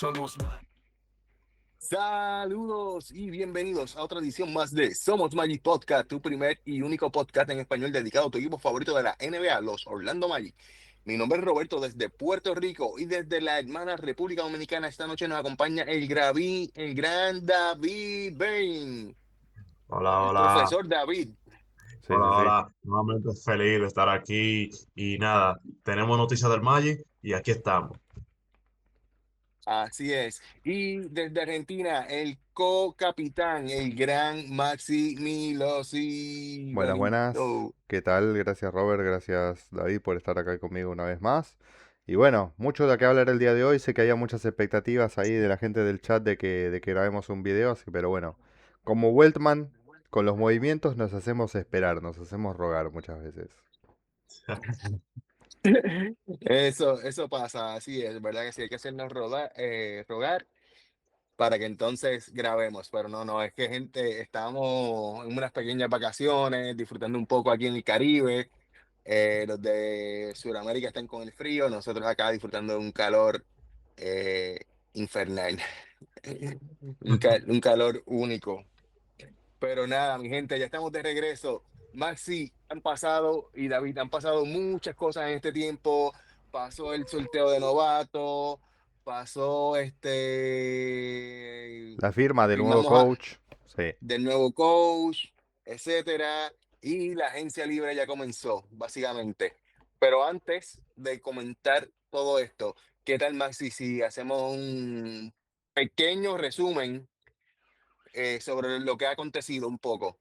Somos Saludos y bienvenidos a otra edición más de Somos Magic Podcast, tu primer y único podcast en español dedicado a tu equipo favorito de la NBA, los Orlando Magic. Mi nombre es Roberto desde Puerto Rico y desde la hermana República Dominicana. Esta noche nos acompaña el gran David Bain, Hola, el hola, profesor David. Sí, hola, sí, sí. hola. Nuevamente feliz de estar aquí y nada, tenemos noticias del Magic y aquí estamos. Así es. Y desde Argentina, el co-capitán, el gran Maxi Milosi. Buenas, buenas. Manito. ¿Qué tal? Gracias, Robert. Gracias, David, por estar acá conmigo una vez más. Y bueno, mucho de qué hablar el día de hoy. Sé que había muchas expectativas ahí de la gente del chat de que grabemos un video, pero bueno, como Weltman, con los movimientos nos hacemos esperar, nos hacemos rogar muchas veces. Eso pasa, así es, ¿verdad? Que sí hay que hacernos rogar para que entonces grabemos, pero no, es que gente, estamos en unas pequeñas vacaciones, disfrutando un poco aquí en el Caribe, los de Sudamérica están con el frío, nosotros acá disfrutando de un calor eh, infernal, un calor único. Pero nada, mi gente, ya estamos de regreso. Maxi, han pasado, y David, han pasado muchas cosas en este tiempo. Pasó el sorteo de novato, pasó La firma del nuevo firmamos coach. Sí. del nuevo coach, etcétera, y la agencia libre ya comenzó, básicamente. Pero antes de comentar todo esto, ¿qué tal, Maxi, si hacemos un pequeño resumen sobre lo que ha acontecido un poco?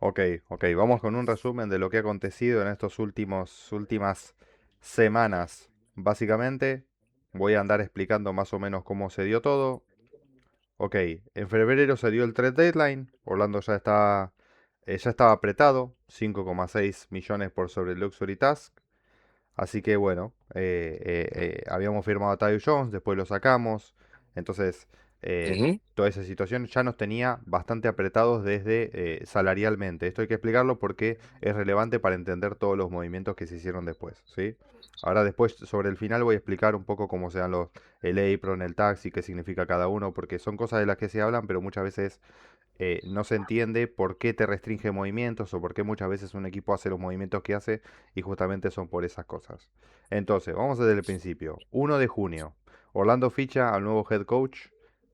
Ok, ok, vamos con un resumen de lo que ha acontecido en estos últimas semanas. Básicamente, voy a andar explicando más o menos cómo se dio todo. Ok, en febrero se dio el trade deadline. Orlando ya estaba apretado, 5,6 millones por sobre el Luxury Task. Así que bueno, habíamos firmado a Tyus Jones, después lo sacamos. Entonces, eh, Ujú. toda esa situación ya nos tenía bastante apretados desde salarialmente. Esto hay que explicarlo porque es relevante para entender todos los movimientos que se hicieron después, ¿sí? Ahora después, sobre el final, voy a explicar un poco cómo se dan el apron, el tax y qué significa cada uno, porque son cosas de las que se hablan, pero muchas veces no se entiende por qué te restringe movimientos o por qué muchas veces un equipo hace los movimientos que hace y justamente son por esas cosas. Entonces, vamos desde el principio. 1 de junio, Orlando ficha al nuevo head coach,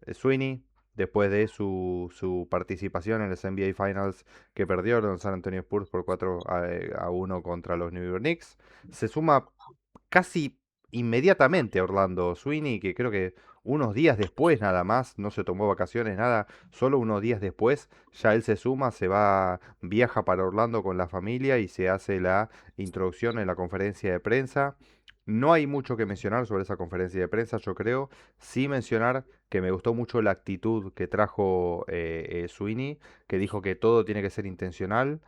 Sweeney, después de su participación en los NBA Finals que perdió los San Antonio Spurs por 4-1 contra los New York Knicks. Se suma casi inmediatamente a Orlando Sweeney, que creo que unos días después nada más, no se tomó vacaciones, nada, solo unos días después ya él se suma, viaja para Orlando con la familia y se hace la introducción en la conferencia de prensa. No hay mucho que mencionar sobre esa conferencia de prensa, yo creo. Sí mencionar que me gustó mucho la actitud que trajo Sweeney, que dijo que todo tiene que ser intencional,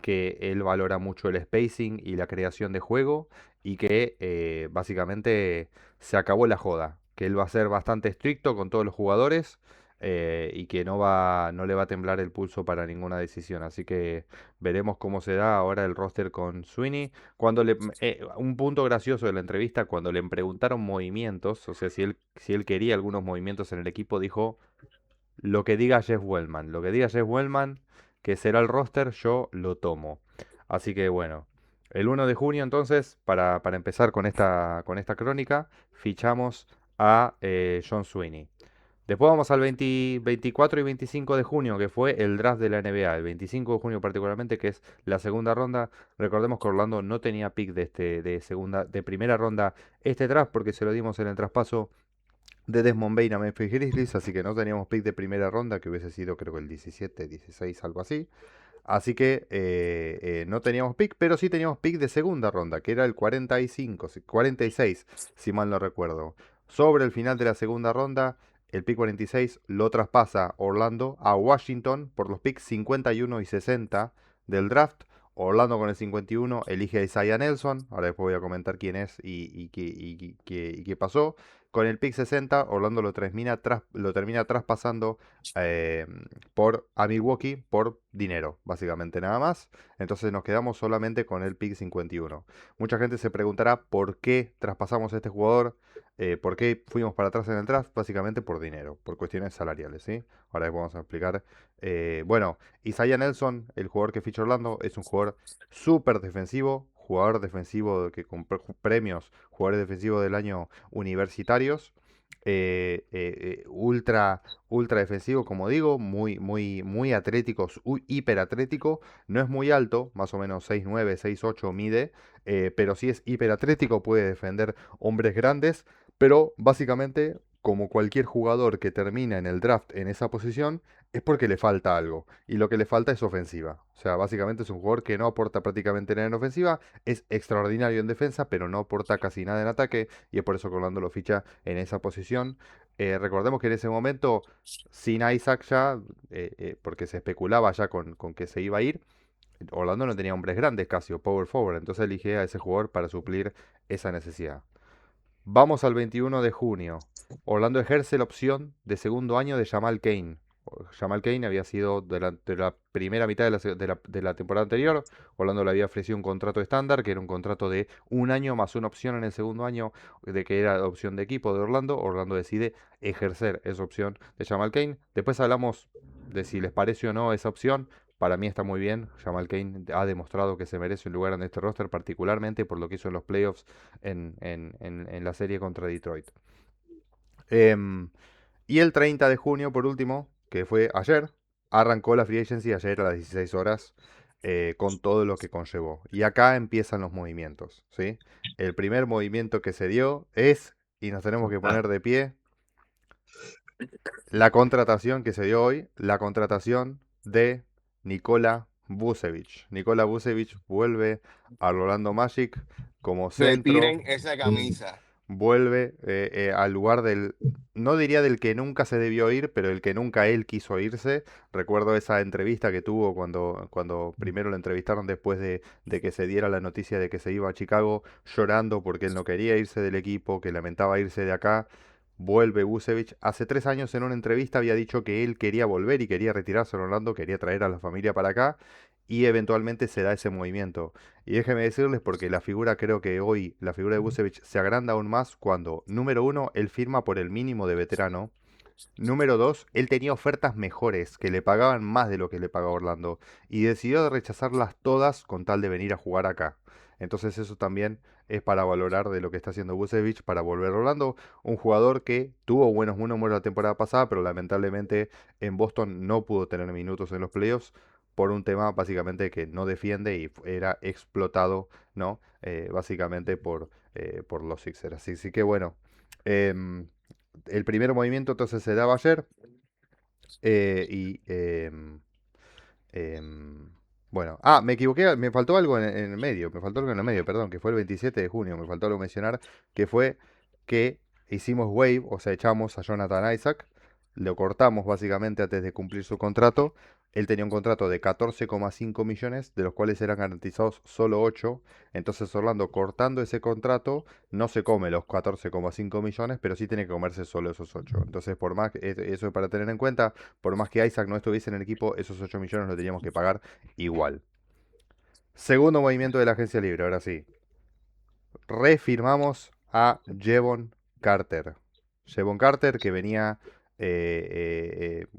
que él valora mucho el spacing y la creación de juego y que básicamente se acabó la joda, que él va a ser bastante estricto con todos los jugadores y que no le va a temblar el pulso para ninguna decisión. Así que veremos cómo se da ahora el roster con Sweeney. Un punto gracioso de la entrevista, cuando le preguntaron movimientos, o sea, si él quería algunos movimientos en el equipo, dijo lo que diga Jeff Wellman. Lo que diga Jeff Wellman, que será el roster, yo lo tomo. Así que bueno, el 1 de junio entonces, para empezar con esta crónica, fichamos a John Sweeney. Después vamos al 24 y 25 de junio, que fue el draft de la NBA. El 25 de junio particularmente, que es la segunda ronda. Recordemos que Orlando no tenía pick de primera ronda este draft porque se lo dimos en el traspaso de Desmond Bain a Memphis Grizzlies, así que no teníamos pick de primera ronda, que hubiese sido creo que el 17, 16, algo así. Así que no teníamos pick, pero sí teníamos pick de segunda ronda, que era el 45, 46, si mal no recuerdo. Sobre el final de la segunda ronda, el pick 46 lo traspasa Orlando a Washington por los picks 51 y 60 del draft. Orlando con el 51 elige a Isaiah Nelson. Ahora después voy a comentar quién es y qué pasó. Con el pick 60, Orlando lo termina traspasando eh, a Milwaukee por dinero, básicamente nada más. Entonces nos quedamos solamente con el pick 51. Mucha gente se preguntará por qué traspasamos a este jugador, por qué fuimos para atrás en el draft, básicamente por dinero, por cuestiones salariales, ¿sí? Ahora les vamos a explicar. Bueno, Isaiah Nelson, el jugador que ficha Orlando, es un jugador súper defensivo, jugador defensivo que con premios, jugadores defensivos del año universitarios. Ultra defensivo, como digo, muy atlético, hiper atlético. No es muy alto, más o menos 6'9, 6'8 mide, pero sí es hiper atlético, puede defender hombres grandes. Pero básicamente, como cualquier jugador que termina en el draft en esa posición, es porque le falta algo. Y lo que le falta es ofensiva. O sea, básicamente es un jugador que no aporta prácticamente nada en ofensiva, es extraordinario en defensa, pero no aporta casi nada en ataque. Y es por eso que Orlando lo ficha en esa posición. Recordemos que en ese momento, sin Isaac ya, porque se especulaba ya con que se iba a ir, Orlando no tenía hombres grandes casi, o power forward. Entonces elige a ese jugador para suplir esa necesidad. Vamos al 21 de junio. Orlando ejerce la opción de segundo año de Jamal Cain. Jamal Cain había sido de la primera mitad de la temporada anterior. Orlando le había ofrecido un contrato estándar, que era un contrato de un año más una opción en el segundo año, de que era opción de equipo de Orlando. Orlando decide ejercer esa opción de Jamal Cain. Después hablamos de si les parece o no esa opción. Para mí está muy bien. Jamal Cain ha demostrado que se merece un lugar en este roster, particularmente por lo que hizo en los playoffs en la serie contra Detroit. Em, y el 30 de junio, por último, que fue ayer, arrancó la Free Agency ayer a las 16 horas, con todo lo que conllevó. Y acá empiezan los movimientos, ¿sí? El primer movimiento que se dio es, y nos tenemos que poner de pie, la contratación que se dio hoy, la contratación de Nikola Vucevic. Nikola Vucevic vuelve al Orlando Magic como centro. Retiren esa camisa. Vuelve al lugar del, no diría del que nunca se debió ir, pero el que nunca él quiso irse. Recuerdo esa entrevista que tuvo cuando primero lo entrevistaron después de que se diera la noticia de que se iba a Chicago, llorando porque él no quería irse del equipo, que lamentaba irse de acá. Vuelve Vucevic. Hace 3 años en una entrevista había dicho que él quería volver y quería retirarse en Orlando, quería traer a la familia para acá y eventualmente se da ese movimiento. Y déjenme decirles porque la figura, creo que hoy, la figura de Vucevic se agranda aún más cuando, número uno, él firma por el mínimo de veterano. Número dos, él tenía ofertas mejores que le pagaban más de lo que le pagaba Orlando y decidió rechazarlas todas con tal de venir a jugar acá. Entonces eso también es para valorar de lo que está haciendo Vucevic para volver a Orlando, un jugador que tuvo buenos números la temporada pasada, pero lamentablemente en Boston no pudo tener minutos en los playoffs por un tema básicamente que no defiende y era explotado, ¿no? Básicamente por los Sixers. Así que bueno, em, el primer movimiento entonces se daba ayer y em, bueno, me equivoqué, me faltó algo en el medio, me faltó algo en el medio, perdón, que fue el 27 de junio, me faltó algo mencionar, que fue que hicimos wave, o sea, echamos a Jonathan Isaac, lo cortamos básicamente antes de cumplir su contrato. Él tenía un contrato de 14,5 millones, de los cuales eran garantizados solo 8. Entonces Orlando, cortando ese contrato, no se come los 14,5 millones, pero sí tiene que comerse solo esos 8. Entonces, por más eso es para tener en cuenta, por más que Isaac no estuviese en el equipo, esos 8 millones lo teníamos que pagar igual. Segundo movimiento de la agencia libre, ahora sí. Refirmamos a Jevon Carter. Jevon Carter, que venía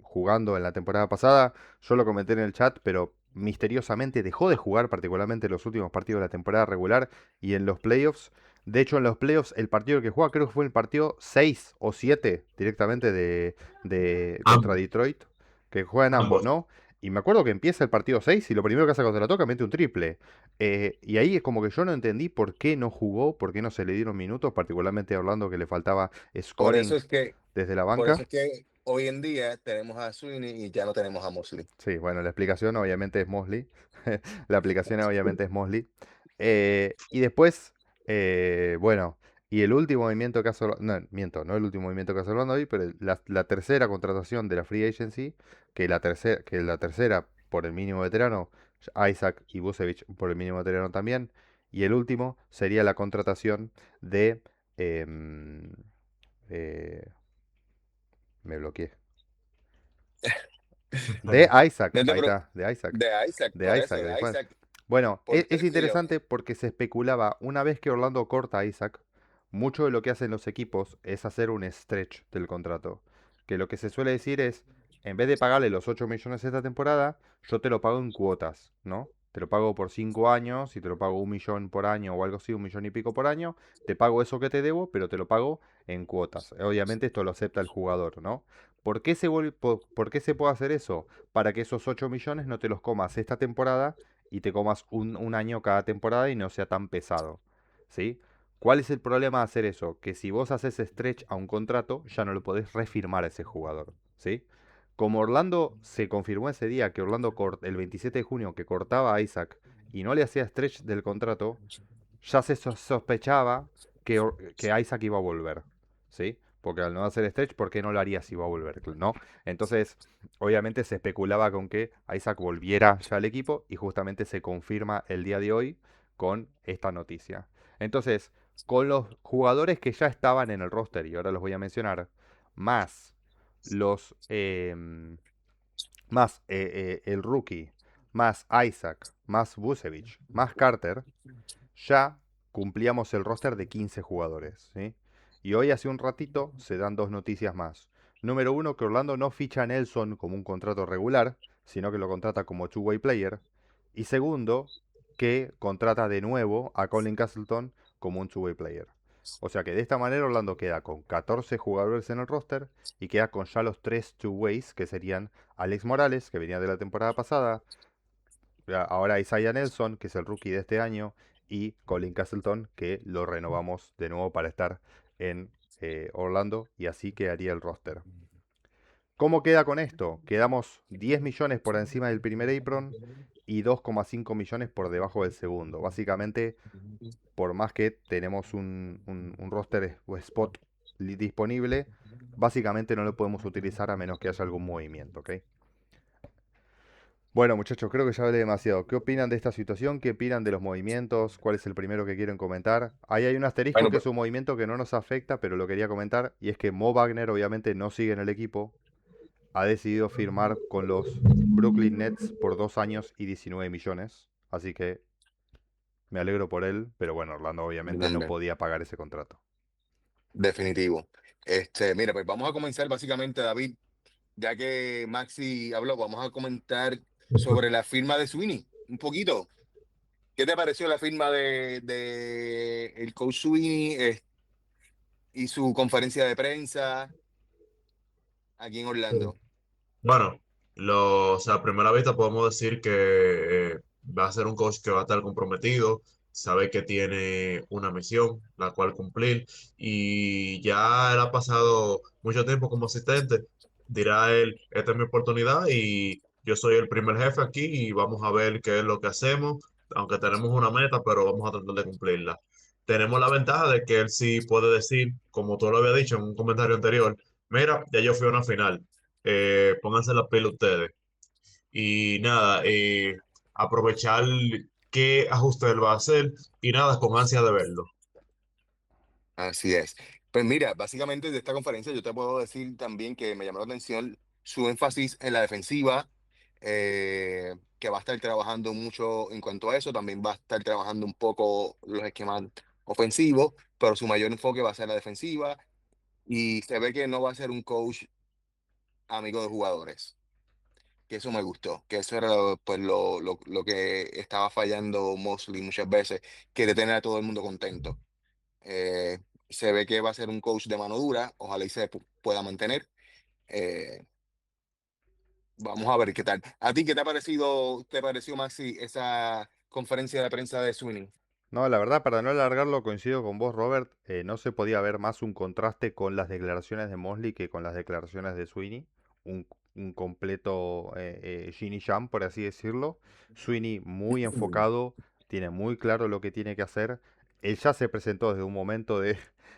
jugando en la temporada pasada. Yo lo comenté en el chat, pero misteriosamente dejó de jugar, particularmente en los últimos partidos de la temporada regular y en los playoffs. De hecho, en los playoffs, el partido que juega, creo que fue el partido 6 o 7 directamente contra Ambos, Detroit, que juegan ambos, ambos. ¿no? Y me acuerdo que empieza el partido 6 y lo primero que hace cuando la toca mete un triple. Y ahí es como que yo no entendí por qué no jugó, por qué no se le dieron minutos, particularmente hablando que le faltaba Por scoring eso es que, desde la por eso banca. es que hoy en día tenemos a Sweeney y ya no tenemos a Mosley. Sí, bueno, la explicación obviamente es Mosley. La aplicación obviamente es Mosley. Y después, bueno, y el último movimiento que hace, no, miento, no el último movimiento que hace Orlando hoy, pero la tercera contratación de la Free Agency, que la tercera por el mínimo veterano, Isaac y Vucevic por el mínimo veterano también. Y el último sería la contratación de, em, Eh, me bloqueé. De Isaac, No te ahí preocupes. está, de Isaac. De Isaac, por De eso, Isaac, de de Juan. Isaac, Bueno, por es 3 millones. interesante porque se especulaba, una vez que Orlando corta a Isaac, mucho de lo que hacen los equipos es hacer un stretch del contrato. Que lo que se suele decir es, en vez de pagarle los 8 millones esta temporada, yo te lo pago en cuotas, ¿no? Te lo pago por 5 años y te lo pago 1 millón por año o algo así, 1 millón y pico por año. Te pago eso que te debo, pero te lo pago en cuotas. Obviamente esto lo acepta el jugador, ¿no? ¿Por qué se puede hacer eso? Para que esos 8 millones no te los comas esta temporada y te comas un año cada temporada y no sea tan pesado. ¿Sí? ¿Cuál es el problema de hacer eso? Que si vos haces stretch a un contrato, ya no lo podés refirmar a ese jugador. ¿Sí? Como Orlando se confirmó ese día que el 27 de junio que cortaba a Isaac y no le hacía stretch del contrato, ya se sospechaba que Isaac iba a volver. ¿Sí? Porque al no hacer stretch, ¿por qué no lo haría si iba a volver? ¿No? Entonces, obviamente se especulaba con que Isaac volviera ya al equipo y justamente se confirma el día de hoy con esta noticia. Entonces, con los jugadores que ya estaban en el roster, y ahora los voy a mencionar, más los el rookie, más Isaac, más Vucevic, más Carter, ya cumplíamos el roster de 15 jugadores, ¿sí? Y hoy hace un ratito se dan dos noticias más. Número uno, que Orlando no ficha a Nelson como un contrato regular, sino que lo contrata como two-way player. Y segundo, que contrata de nuevo a Colin Castleton como un two-way player. O sea que de esta manera Orlando queda con 14 jugadores en el roster y queda con ya los 3 two-ways, que serían Alex Morales, que venía de la temporada pasada, ahora Isaiah Nelson, que es el rookie de este año, y Colin Castleton, que lo renovamos de nuevo para estar en Orlando, y así quedaría el roster. ¿Cómo queda con esto? Quedamos 10 millones por encima del primer apron y 2,5 millones por debajo del segundo. Básicamente, por más que tenemos un roster o spot disponible, básicamente no lo podemos utilizar a menos que haya algún movimiento, ¿ok? Bueno, muchachos, creo que ya hablé demasiado. ¿Qué opinan de esta situación? ¿Qué opinan de los movimientos? ¿Cuál es el primero que quieren comentar? Ahí hay un asterisco Bueno, que es un movimiento que no nos afecta, pero lo quería comentar, y es que Mo Wagner obviamente no sigue en el equipo. Ha decidido firmar con los Brooklyn Nets por 2 años y 19 millones. Así que me alegro por él, pero bueno, Orlando obviamente no también, podía pagar ese contrato. definitivo. Mira, pues vamos a comenzar básicamente, David, ya que Maxi habló, vamos a comentar sobre la firma de Sweeney, un poquito. ¿Qué te pareció la firma de el coach Sweeney y su conferencia de prensa aquí en Orlando? Bueno, o sea, a primera vista podemos decir que va a ser un coach que va a estar comprometido, sabe que tiene una misión la cual cumplir y ya él ha pasado mucho tiempo como asistente. Dirá él, esta es mi oportunidad y yo soy el primer jefe aquí y vamos a ver qué es lo que hacemos, aunque tenemos una meta, pero vamos a tratar de cumplirla. Tenemos la ventaja de que él sí puede decir, como tú lo había dicho en un comentario anterior, mira, ya yo fui a una final, pónganse la pila ustedes. Y nada, aprovechar qué ajuste él va a hacer y nada, con ansia de verlo. Así es. Pues mira, básicamente de esta conferencia yo te puedo decir también que me llamó la atención su énfasis en la defensiva, que va a estar trabajando mucho en cuanto a eso, también va a estar trabajando un poco los esquemas ofensivos, pero su mayor enfoque va a ser la defensiva y se ve que no va a ser un coach amigo de jugadores, que eso me gustó, que eso era pues lo que estaba fallando Mosley muchas veces, que de tener a todo el mundo contento. Eh, Se ve que va a ser un coach de mano dura, ojalá y se pueda mantener. Eh, Vamos a ver qué tal. ¿A ti qué te pareció Maxi, esa conferencia de prensa de Sweeney? No, la verdad, para no alargarlo, coincido con vos, Robert. No se podía ver más un contraste con las declaraciones de Mosley que con las declaraciones de Sweeney. Un completo Yin y Yang, por así decirlo. Sweeney muy enfocado, tiene muy claro lo que tiene que hacer. Él ya se presentó desde un momento de...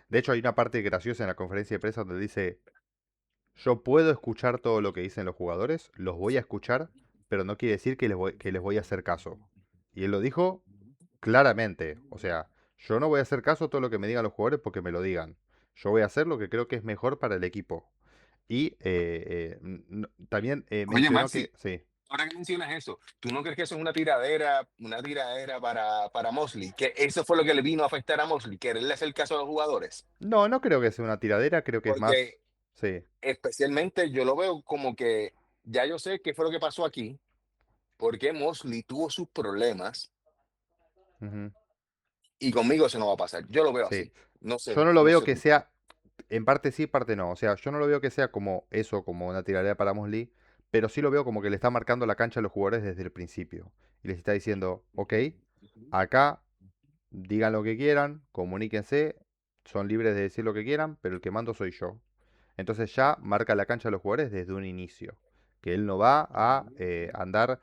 De hecho, hay una parte graciosa en la conferencia de prensa donde dice, yo puedo escuchar todo lo que dicen los jugadores, los voy a escuchar, pero no quiere decir que les voy a hacer caso. Y él lo dijo claramente. O sea, yo no voy a hacer caso a todo lo que me digan los jugadores porque me lo digan. Yo voy a hacer lo que creo que es mejor para el equipo. Y también Oye, mencionó Maxi, que, sí, ahora que mencionas eso, ¿tú no crees que eso es una tiradera para Mosley? Que eso fue lo que le vino a afectar a Mosley, quererle hacer caso a los jugadores. no, no creo que sea una tiradera, creo que es más, Porque sí, especialmente yo lo veo como que ya yo sé qué fue lo que pasó aquí, porque Mosley tuvo sus problemas ujú, y conmigo eso no va a pasar. Yo lo veo sí. así. No Yo sé, no lo no veo sé que tú. sea, en parte sí, parte no. O sea, yo no lo veo que sea como eso, como una tiradera para Mosley, pero sí lo veo como que le está marcando la cancha a los jugadores desde el principio. Y les está diciendo, ok, acá digan lo que quieran, comuníquense, son libres de decir lo que quieran, pero el que mando soy yo. Entonces ya marca la cancha a los jugadores desde un inicio. Que él no va a andar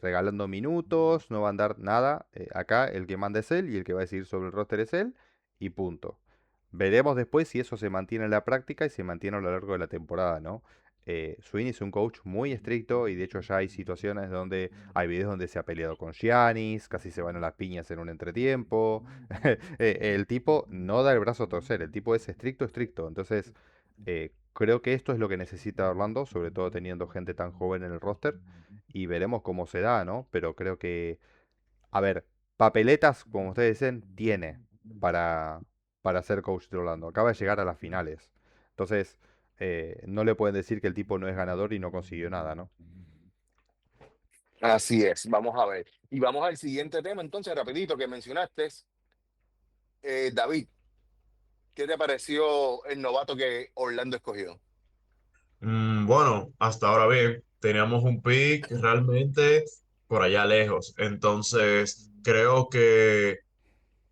regalando minutos, no va a andar nada. Acá el que manda es él y el que va a decidir sobre el roster es él y punto. Veremos después si eso se mantiene en la práctica y se mantiene a lo largo de la temporada, ¿no? Sweeney es un coach muy estricto y de hecho ya hay situaciones donde hay videos donde se ha peleado con Giannis, casi se van a las piñas en un entretiempo. El tipo no da el brazo a torcer, el tipo es estricto, estricto. Entonces, creo que esto es lo que necesita Orlando, sobre todo teniendo gente tan joven en el roster. Y veremos cómo se da, ¿no? Pero creo que, a ver, papeletas, como ustedes dicen, tiene para, para ser coach de Orlando. Acaba de llegar a las finales. Entonces, no le pueden decir que el tipo no es ganador y no consiguió nada, ¿no? Así es, vamos a ver. Y vamos al siguiente tema, entonces, rapidito que mencionaste, David, ¿qué te pareció el novato que Orlando escogió? Bueno, hasta ahora bien, teníamos un pick realmente por allá lejos. Entonces, creo que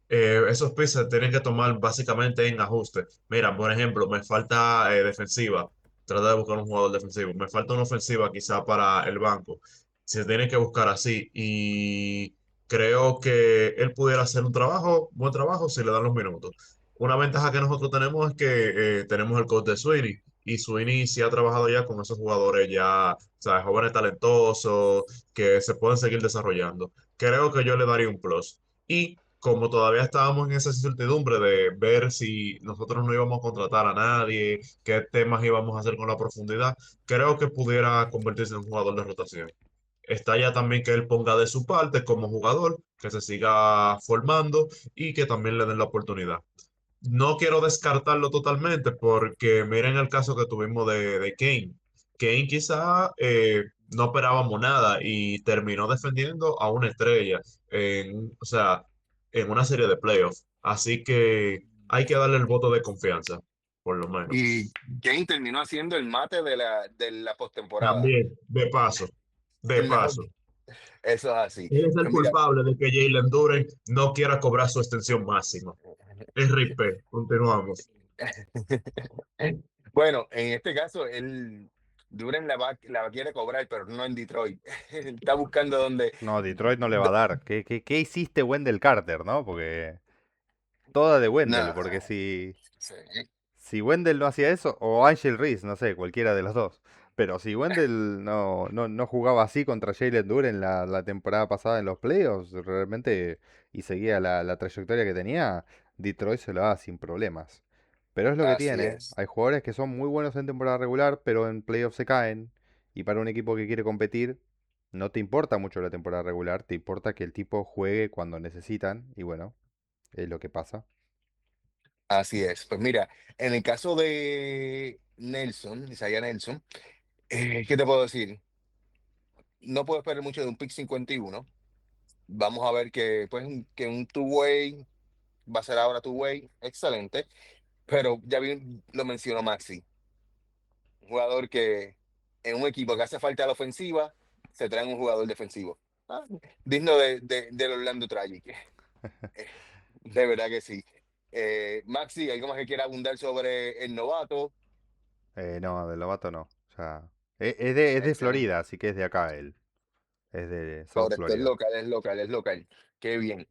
esos picks se tienen que tomar básicamente en ajuste. Mira, por ejemplo, me falta defensiva. Trata de buscar un jugador defensivo. Me falta una ofensiva quizá para el banco. Se tiene que buscar así. Y creo que él pudiera hacer un trabajo, buen trabajo, si le dan los minutos. Una ventaja que nosotros tenemos es que tenemos el coach de Sweeney. Y Sweeney sí ha trabajado ya con esos jugadores ya, o sea, jóvenes talentosos que se pueden seguir desarrollando. Creo que yo le daría un plus. Y como todavía estábamos en esa incertidumbre de ver si nosotros no íbamos a contratar a nadie, qué temas íbamos a hacer con la profundidad, creo que pudiera convertirse en un jugador de rotación. Está ya también que él ponga de su parte como jugador, que se siga formando y que también le den la oportunidad. No quiero descartarlo totalmente porque miren el caso que tuvimos de Kane. Kane quizá no esperábamos nada y terminó defendiendo a una estrella o sea, en una serie de playoffs. Así que hay que darle el voto de confianza, por lo menos. Y Kane terminó haciendo el mate de la postemporada. También, de paso, de El mejor. paso. Eso es así. Él es el Pues mira, culpable de que Jalen Duren no quiera cobrar su extensión máxima. Es RIP. Continuamos. bueno, en este caso, Duren la quiere cobrar, pero no en Detroit. Él está buscando donde. No, Detroit no le va a dar. ¿Qué hiciste Wendell Carter, no? Porque toda de Wendell, No, porque sí, si Wendell no hacía eso, o Angel Reese, no sé, cualquiera de los dos. Pero si Wendell no jugaba así contra Jalen Duren la temporada pasada en los playoffs, realmente, y seguía la trayectoria que tenía, Detroit se lo daba sin problemas. Pero es lo que así tiene. es. Hay jugadores que son muy buenos en temporada regular, pero en playoffs se caen. Y para un equipo que quiere competir, no te importa mucho la temporada regular, te importa que el tipo juegue cuando necesitan. Y bueno, es lo que pasa. Así es. Pues mira, en el caso de Nelson, Isaiah Nelson, ¿qué te puedo decir? No puedo esperar mucho de un pick 51. Vamos a ver que un two-way va a ser ahora two-way. Excelente. Pero ya bien lo mencionó Maxi. Un jugador que en un equipo que hace falta la ofensiva, se trae un jugador defensivo. Ah, digno del Orlando Tragic. De verdad que sí. Maxi, ¿algo más que quiera abundar sobre el novato? No, del novato no. O sea, es de Excelente. Florida, así que es de acá él. Es de South Correcto, es Florida. local, es local, es local. Qué bien.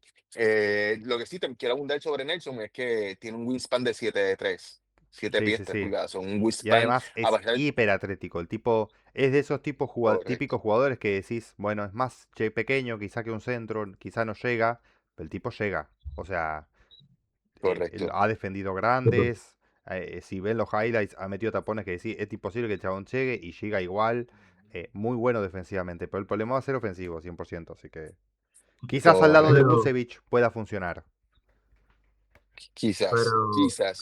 Lo que sí te quiero abundar sobre Nelson es que tiene un wingspan de 7'3", 7 Sí, pies, sí, 3 sí. pulgadas. Son un Y wingspan además a es bastante hiper atlético. El tipo es de esos tipos correcto, típicos jugadores que decís, bueno, es más pequeño, quizá que un centro, quizá no llega, pero el tipo llega. O sea, correcto. ha defendido grandes, Si ven los highlights, ha metido tapones que decís, es imposible que el chabón llegue y llega igual. Muy bueno defensivamente, pero el problema va a ser ofensivo, 100%. Así que quizás al lado de Correcto. Pero, Vucevic pueda funcionar. Quizás, pero quizás.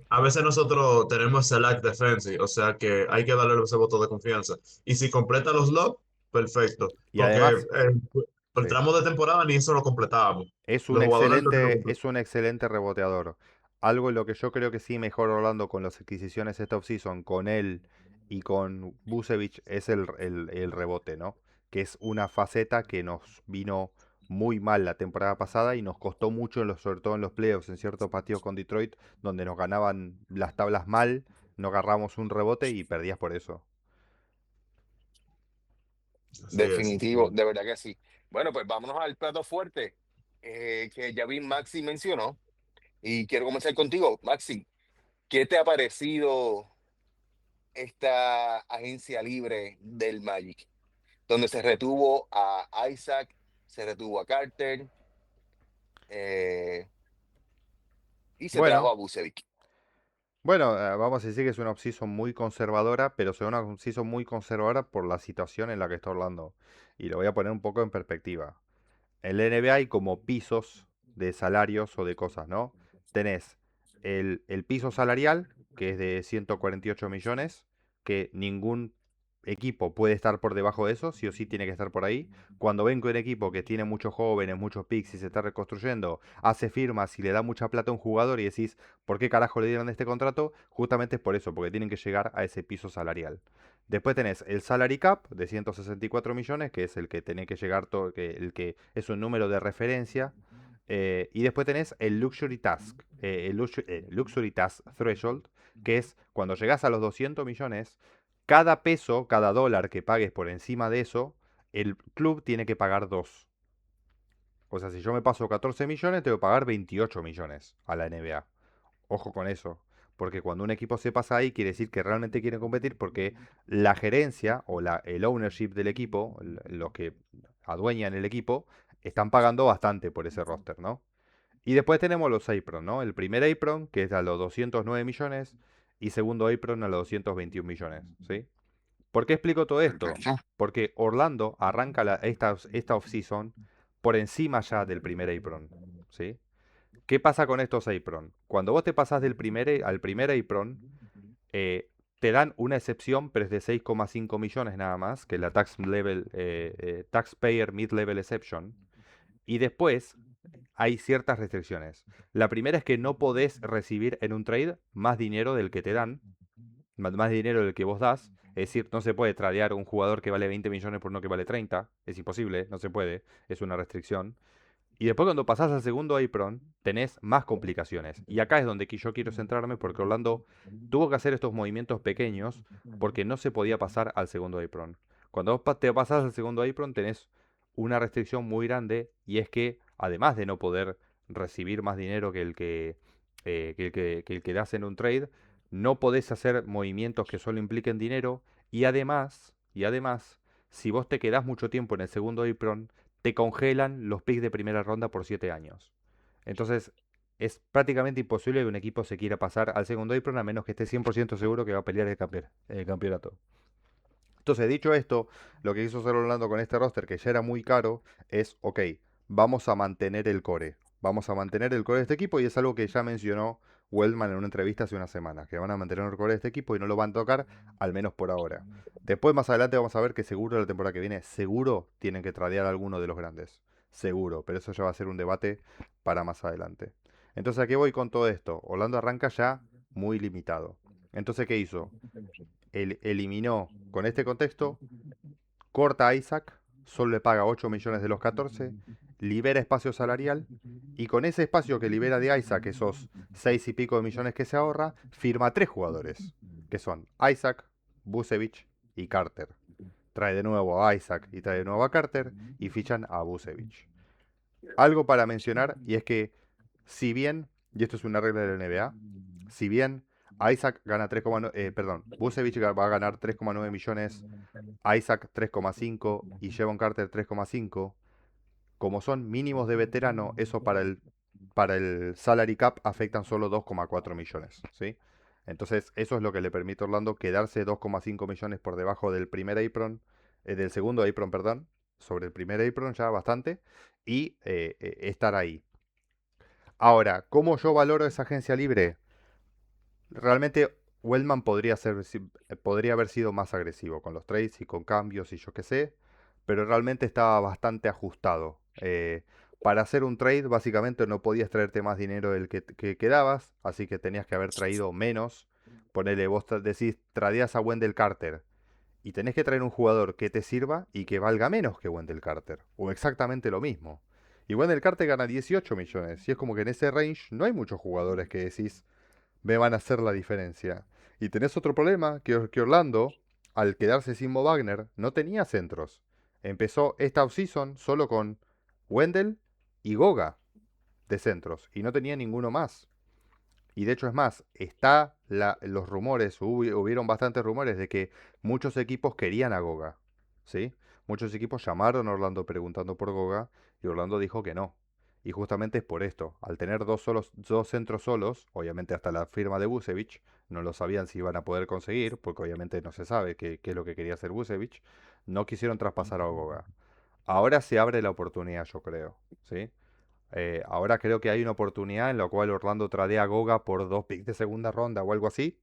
a veces nosotros tenemos select defensive, o sea que hay que darle ese voto de confianza. Y si completa los lobs, perfecto. Y Porque además, el sí. tramo de temporada ni eso lo completábamos. Los jugadores lo que lo Es un excelente reboteador. Algo en lo que yo creo que sí mejor Orlando con las adquisiciones esta offseason, con él y con Vucevic, es el rebote, ¿no? Que es una faceta que nos vino muy mal la temporada pasada y nos costó mucho, sobre todo en los playoffs, en ciertos partidos con Detroit, donde nos ganaban las tablas mal, no agarramos un rebote y perdías por eso. Así es. Definitivo, de verdad que sí. Bueno, pues vámonos al plato fuerte que ya vi Maxi mencionó. Y quiero comenzar contigo, Maxi. ¿Qué te ha parecido esta agencia libre del Magic? Donde se retuvo a Isaac, se retuvo a Carter eh, y se trajo Bueno, a Vucevic. bueno, vamos a decir que es una offseason muy conservadora, pero es una offseason muy conservadora por la situación en la que está Orlando. Y lo voy a poner un poco en perspectiva. En la NBA hay como pisos de salarios o de cosas, ¿no? Tenés el piso salarial, que es de 148 millones, que ningún equipo puede estar por debajo de eso, sí o sí tiene que estar por ahí. Cuando ven que un equipo que tiene muchos jóvenes, muchos picks y se está reconstruyendo, hace firmas y le da mucha plata a un jugador y decís, ¿por qué carajo le dieron este contrato? Justamente es por eso, porque tienen que llegar a ese piso salarial. Después tenés el salary cap de 164 millones, que es el que tenés que llegar, el que es un número de referencia. Y después tenés el luxury task, luxury task threshold, que es cuando llegás a los 200 millones, cada peso, cada dólar que pagues por encima de eso, el club tiene que pagar 2. O sea, si yo me paso 14 millones, tengo que pagar 28 millones a la NBA. Ojo con eso, porque cuando un equipo se pasa ahí, quiere decir que realmente quiere competir porque la gerencia o el ownership del equipo, los que adueñan el equipo, están pagando bastante por ese roster, ¿no? Y después tenemos los apron, ¿no? El primer apron, que es a los 209 millones, y segundo apron a los 221 millones, ¿sí? ¿Por qué explico todo esto? Perfecto. Porque Orlando arranca esta offseason por encima ya del primer apron, ¿sí? ¿Qué pasa con estos apron? Cuando vos te pasás al primer apron, te dan una excepción, pero es de 6,5 millones nada más, que es la Taxpayer Mid-Level Exception. Y después hay ciertas restricciones. La primera es que no podés recibir en un trade más dinero del que te dan, más dinero del que vos das. Es decir, no se puede tradear un jugador que vale 20 millones por uno que vale 30. Es imposible, no se puede. Es una restricción. Y después cuando pasás al segundo apron, tenés más complicaciones. Y acá es donde yo quiero centrarme porque Orlando tuvo que hacer estos movimientos pequeños porque no se podía pasar al segundo apron. Cuando vos te pasás al segundo apron tenés una restricción muy grande y es que además de no poder recibir más dinero que el que das en un trade, no podés hacer movimientos que solo impliquen dinero y además, si vos te quedás mucho tiempo en el segundo apron, te congelan los picks de primera ronda por 7 años. Entonces, es prácticamente imposible que un equipo se quiera pasar al segundo apron a menos que esté 100% seguro que va a pelear el campeonato. Entonces, dicho esto, lo que hizo hacer Orlando con este roster, que ya era muy caro, es, ok, vamos a mantener el core. Vamos a mantener el core de este equipo y es algo que ya mencionó Wellman en una entrevista hace unas semanas, que van a mantener el core de este equipo y no lo van a tocar, al menos por ahora. Después, más adelante, vamos a ver que seguro la temporada que viene, seguro tienen que tradear a alguno de los grandes. Seguro, pero eso ya va a ser un debate para más adelante. Entonces, ¿a qué voy con todo esto? Orlando arranca ya muy limitado. Entonces, ¿qué hizo? Eliminó con este contexto, corta a Isaac, solo le paga 8 millones de los 14, libera espacio salarial y con ese espacio que libera de Isaac, esos 6 y pico de millones que se ahorra, firma 3 jugadores, que son Isaac, Vucevic y Carter. Trae de nuevo a Isaac y trae de nuevo a Carter y fichan a Vucevic. Algo para mencionar y es que si bien, y esto es una regla de la NBA, si bien Isaac gana 3,9, perdón, Vucevic va a ganar 3,9 millones, Isaac 3,5 y Jevon Carter 3,5, como son mínimos de veterano, eso para el salary cap afectan solo 2,4 millones, ¿sí? Entonces, eso es lo que le permite a Orlando quedarse 2,5 millones por debajo del primer apron, del segundo apron, perdón, sobre el primer apron ya bastante, y estar ahí. Ahora, ¿cómo yo valoro esa agencia libre? Realmente Wellman podría haber sido más agresivo con los trades y con cambios y yo qué sé, pero realmente estaba bastante ajustado. Para hacer un trade, básicamente no podías traerte más dinero del que quedabas, así que tenías que haber traído menos. Ponele, vos decís, tradeás a Wendell Carter y tenés que traer un jugador que te sirva y que valga menos que Wendell Carter, o exactamente lo mismo. Y Wendell Carter gana 18 millones, y es como que en ese range no hay muchos jugadores que decís, me van a hacer la diferencia. Y tenés otro problema, que Orlando, al quedarse sin Mo Wagner, no tenía centros. Empezó esta offseason solo con Wendell y Goga de centros, y no tenía ninguno más. Y de hecho es más, los rumores, hubieron bastantes rumores de que muchos equipos querían a Goga, ¿sí? Muchos equipos llamaron a Orlando preguntando por Goga y Orlando dijo que no. Y justamente es por esto, al tener dos centros solos, obviamente hasta la firma de Vucevic, no lo sabían si iban a poder conseguir, porque obviamente no se sabe qué es lo que quería hacer Vucevic, no quisieron traspasar a Goga. Ahora se abre la oportunidad, yo creo, ¿sí? Ahora creo que hay una oportunidad en la cual Orlando tradea a Goga por 2 picks de segunda ronda o algo así.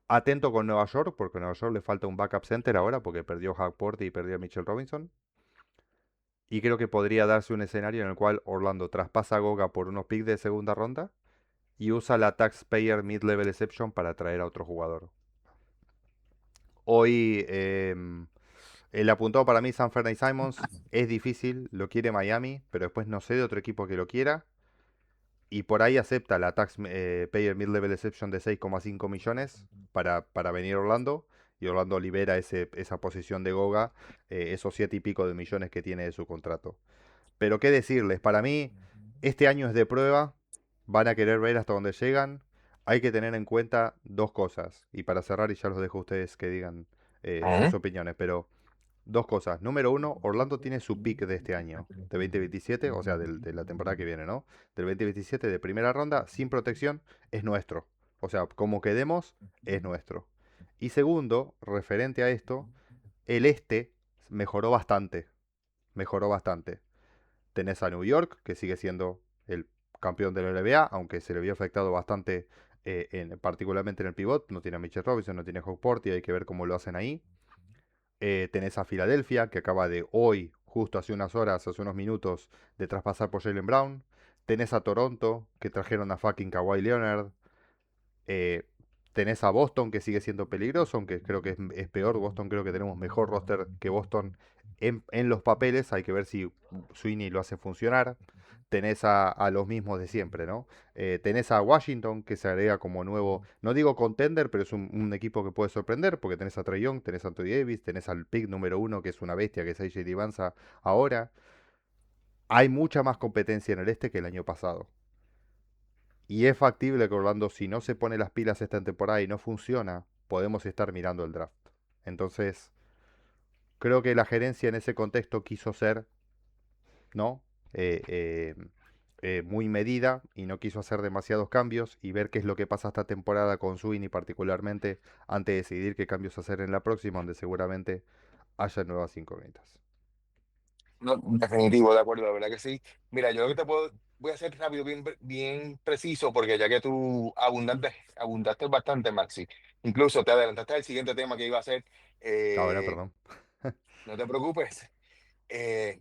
Atento con Nueva York, porque a Nueva York le falta un backup center ahora, porque perdió a Hackport y perdió a Mitchell Robinson. Y creo que podría darse un escenario en el cual Orlando traspasa a Goga por unos picks de segunda ronda y usa la Taxpayer Mid-Level Exception para traer a otro jugador. Hoy el apuntado para mí, San Fernando Simons, es difícil, lo quiere Miami, pero después no sé de otro equipo que lo quiera. Y por ahí acepta la Tax Payer Mid-Level Exception de 6,5 millones para venir a Orlando. Y Orlando libera esa posición de Goga, esos 7 y pico de millones que tiene de su contrato. Pero qué decirles, para mí, este año es de prueba. Van a querer ver hasta dónde llegan. Hay que tener en cuenta dos cosas. Y para cerrar, y ya los dejo a ustedes que digan sus Ajá. opiniones. Pero dos cosas. Número uno, Orlando tiene su pick de este año, de 2027, o sea, de la temporada que viene, ¿no? Del 2027 de primera ronda, sin protección, es nuestro. O sea, como quedemos, es nuestro. Y segundo, referente a esto, el este mejoró bastante. Mejoró bastante. Tenés a New York, que sigue siendo el campeón de la NBA, aunque se le vio afectado bastante, particularmente en el pivot. No tiene a Mitchell Robinson, no tiene a Hawkport y hay que ver cómo lo hacen ahí. Tenés a Filadelfia, que acaba de hoy, justo hace unas horas, hace unos minutos, de traspasar por Jalen Brown. Tenés a Toronto, que trajeron a fucking Kawhi Leonard. Eh, Tenés a Boston, que sigue siendo peligroso, aunque creo que es peor. Boston creo que tenemos mejor roster que Boston en los papeles. Hay que ver si Sweeney lo hace funcionar. Tenés a los mismos de siempre, ¿no? Tenés a Washington, que se agrega como nuevo, no digo contender, pero es un equipo que puede sorprender, porque tenés a Trae Young, tenés a Anthony Davis, tenés al pick número uno, que es una bestia, que es AJ Divanza ahora. Hay mucha más competencia en el este que el año pasado. Y es factible que Orlando, si no se pone las pilas esta temporada y no funciona, podemos estar mirando el draft. Entonces, creo que la gerencia en ese contexto quiso ser, ¿no? Eh, eh, muy medida y no quiso hacer demasiados cambios y ver qué es lo que pasa esta temporada con Sweeney particularmente antes de decidir qué cambios hacer en la próxima, donde seguramente haya nuevas incógnitas. No, definitivo, de acuerdo, la verdad que sí. Mira, yo lo que te puedo, voy a ser rápido, bien preciso, porque ya que tú abundaste bastante, Maxi, incluso te adelantaste al siguiente tema que iba a hacer, Ahora, eh, perdón. no te preocupes. Eh,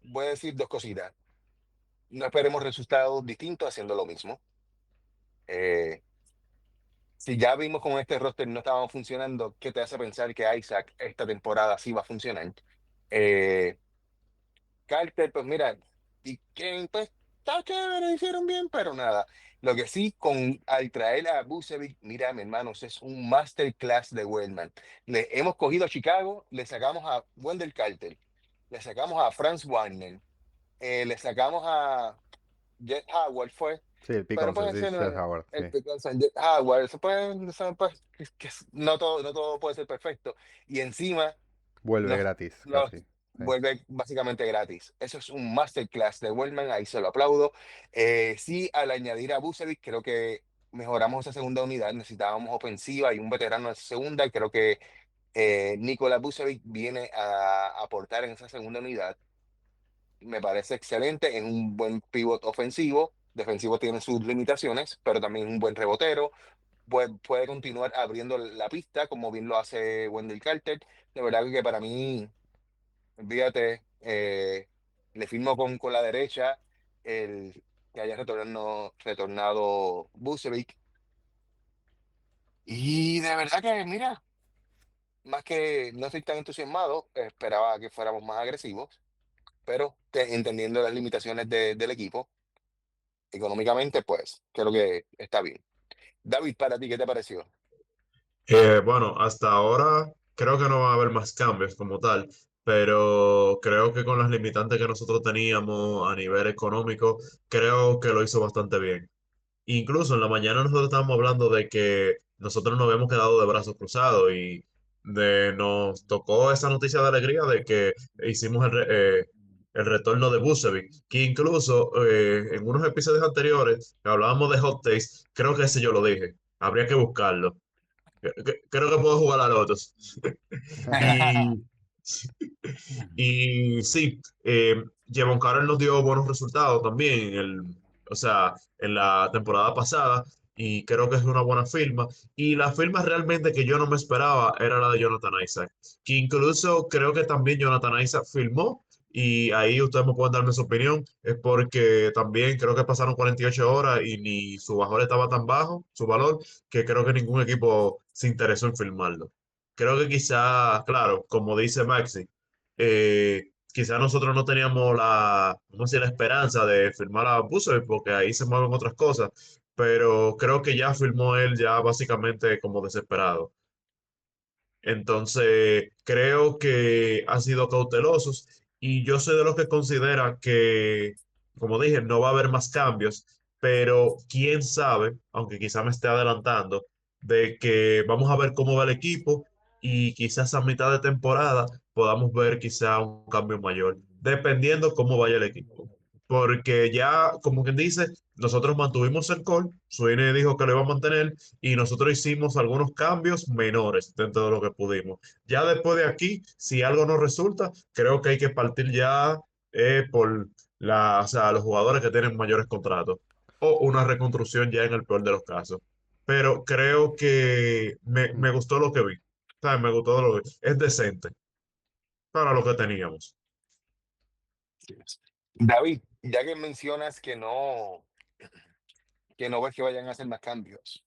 Voy a decir dos cositas. No esperemos resultados distintos haciendo lo mismo. Eh, si ya vimos con este roster no estábamos funcionando, ¿qué te hace pensar que Isaac esta temporada sí va a funcionar? Eh, Carter, pues mira, y que pues está chévere, hicieron bien, pero nada. Lo que sí, al traer a Vucevic, mira, mi hermanos, es un masterclass de Wellman. Le hemos cogido a Chicago, le sacamos a Wendell Carter, le sacamos a Franz Wagner, le sacamos a Jet Howard, fue, Sí, el pick pero 11, puede sí, ser Seth Howard, sí. el picón San Jet Howard, eso pues, no todo puede ser perfecto. Y encima Vuelve nos, gratis, nos casi. Sí. vuelve básicamente gratis. Eso es un masterclass de Wellman, ahí se lo aplaudo. Sí, al añadir a Vucevic, creo que mejoramos esa segunda unidad, necesitábamos ofensiva y un veterano en esa segunda, y creo que Nikola Vucevic viene a aportar en esa segunda unidad. Me parece excelente, es un buen pivot ofensivo, defensivo tiene sus limitaciones, pero también un buen rebotero, puede continuar abriendo la pista como bien lo hace Wendell Carter. De verdad que para mí, olvídate, le firmo con la derecha el que haya retornado Vucevic. Y de verdad que, mira, más que no estoy tan entusiasmado, esperaba que fuéramos más agresivos, pero entendiendo las limitaciones del equipo, económicamente, pues creo que está bien. David, para ti, ¿qué te pareció? Bueno, hasta ahora creo que no va a haber más cambios como tal, pero creo que con las limitantes que nosotros teníamos a nivel económico, creo que lo hizo bastante bien. Incluso en la mañana nosotros estábamos hablando de que nosotros nos habíamos quedado de brazos cruzados y nos tocó esa noticia de alegría de que hicimos el retorno de Vucevic, que incluso en unos episodios anteriores que hablábamos de hot takes, creo que ese yo lo dije, habría que buscarlo. Creo que puedo jugar a lotos. Y y sí, Jevon Carter nos dio buenos resultados también, o sea, en la temporada pasada, y creo que es una buena firma. Y la firma realmente que yo no me esperaba era la de Jonathan Isaac, que incluso creo que también Jonathan Isaac firmó, y ahí ustedes me pueden darme su opinión, es porque también creo que pasaron 48 horas y ni su valor estaba tan bajo, su valor, que creo que ningún equipo se interesó en firmarlo. Creo que quizá, claro, como dice Maxi, quizás nosotros no teníamos vamos a decir, la esperanza de firmar a Busevich porque ahí se mueven otras cosas, pero creo que ya firmó él ya básicamente como desesperado. Entonces, creo que han sido cautelosos y yo soy de los que consideran que, como dije, no va a haber más cambios, pero quién sabe, aunque quizá me esté adelantando, de que vamos a ver cómo va el equipo y quizás a mitad de temporada podamos ver quizá un cambio mayor, dependiendo cómo vaya el equipo. Porque ya, como quien dice, nosotros mantuvimos el call, Suine dijo que lo iba a mantener y nosotros hicimos algunos cambios menores dentro de lo que pudimos. Ya después de aquí, si algo no resulta, creo que hay que partir ya por o sea, los jugadores que tienen mayores contratos o una reconstrucción ya en el peor de los casos. Pero creo que Mm. me gustó lo que vi. ¿Sabes? Me gustó lo que vi. Es decente para lo que teníamos. David, ya que mencionas que no ves que vayan a hacer más cambios,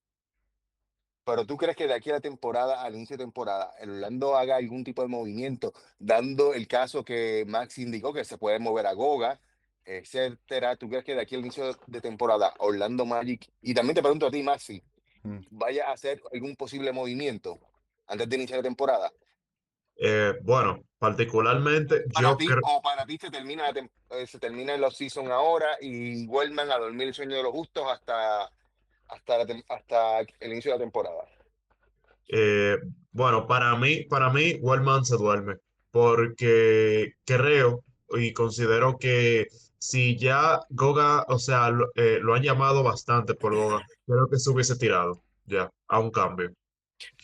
pero tú crees que de aquí a la temporada, al inicio de temporada, el Orlando haga algún tipo de movimiento, dando el caso que Max indicó que se puede mover a Goga, etcétera. ¿Tú crees que de aquí al inicio de temporada, Orlando Magic, y también te pregunto a ti, Maxi, Mm. vaya a hacer algún posible movimiento antes de iniciar la temporada? Bueno, particularmente Para yo ti, creo. o para ti se termina el off-season ahora y vuelvan a dormir el sueño de los justos hasta el inicio de la temporada. Eh, bueno, para mí, Wellman se duerme, porque creo y considero que si ya Goga, o sea, lo han llamado bastante por Goga, creo que se hubiese tirado ya a un cambio.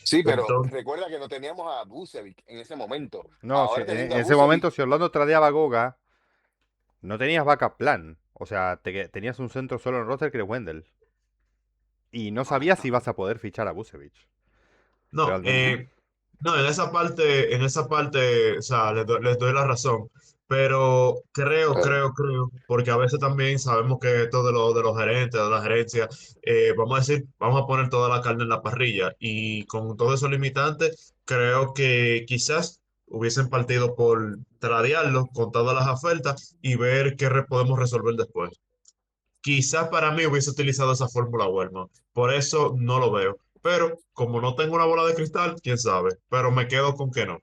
Sí, pero Entonces, recuerda que no teníamos a Vucevic en ese momento. No, Ahora teniendo en a ese momento, Vucevic, si Orlando tradeaba a Goga, no tenías backup plan. O sea, tenías un centro solo en roster que era Wendell. Y no sabías correcto. si ibas a poder fichar a Vucevic, no, realmente. no, en esa parte, o sea, les doy la razón, pero creo, porque a veces también sabemos que esto de los gerentes, de la gerencia, vamos a decir, vamos a poner toda la carne en la parrilla y con todos esos limitantes, creo que quizás hubiesen partido por tradearlo con todas las ofertas y ver qué podemos resolver después. Quizás para mí hubiese utilizado esa fórmula Wellman. Por eso no lo veo. Pero como no tengo una bola de cristal, quién sabe. Pero me quedo con que no.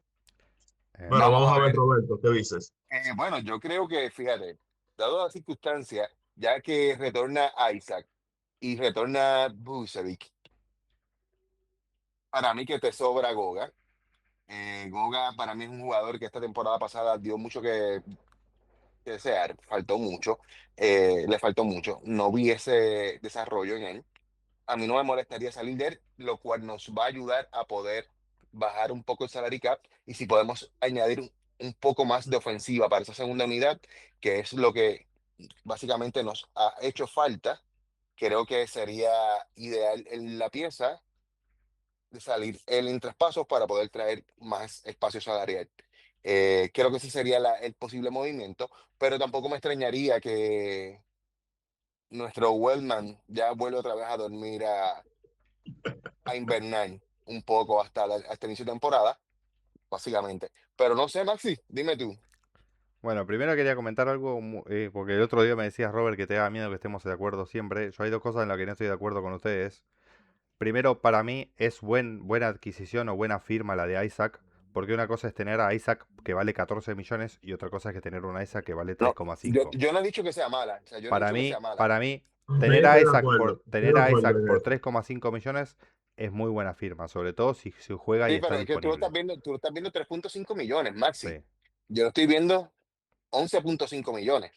Bueno, Vamos vamos a a ver, ver. Roberto, ¿qué dices? Bueno, yo creo que, fíjate, dado la circunstancia, ya que retorna Isaac y retorna Vucevic, para mí que te sobra Goga. Goga para mí es un jugador que esta temporada pasada dio mucho que desear, faltó mucho, le faltó mucho. No vi ese desarrollo en él. a mí no me molestaría salir de él, lo cual nos va a ayudar a poder bajar un poco el salary cap y si podemos añadir un poco más de ofensiva para esa segunda unidad, que es lo que básicamente nos ha hecho falta, creo que sería ideal en la pieza de salir él en traspasos para poder traer más espacio salarial. Creo que ese sería el posible movimiento, pero tampoco me extrañaría que nuestro Wellman ya vuelve otra vez a dormir a invernar un poco hasta el inicio de temporada, básicamente. Pero no sé, Maxi, dime tú. Bueno, primero quería comentar algo, porque el otro día me decías, Robert, que te da miedo que estemos de acuerdo siempre. Yo hay dos cosas en las que no estoy de acuerdo con ustedes. Primero, para mí es buena adquisición o buena firma la de Isaac, porque una cosa es tener a Isaac que vale 14 millones y otra cosa es que tener una Isaac que vale No, 3,5. yo no he dicho que sea mala, o sea, yo no he dicho que sea mala. Para mí, Sí, estoy tener de a acuerdo Isaac en por eso. 3,5 millones es muy buena firma, sobre todo si juega y Sí, está pero es que disponible. tú estás viendo 3,5 millones, Maxi. Sí. Yo lo estoy viendo 11,5 millones,